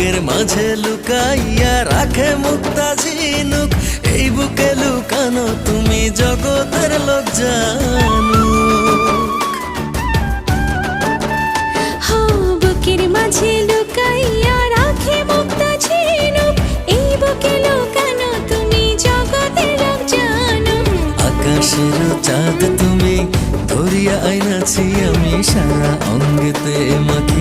বুকের মাঝে লুকাইয়া রাখে মুক্তা ঝিনুক, এই বুকে লুকানো তুমি জগতের লোক জানুক। বুকের মাঝে লুকাইয়া রাখে মুক্তা ঝিনুক, এই বুকে লুকানো তুমি জগতের লোক জানুক। আকাশের চাঁদ তুমি ধরিয়া আইনাছি আমি, সারা অঙ্গেতে মাখি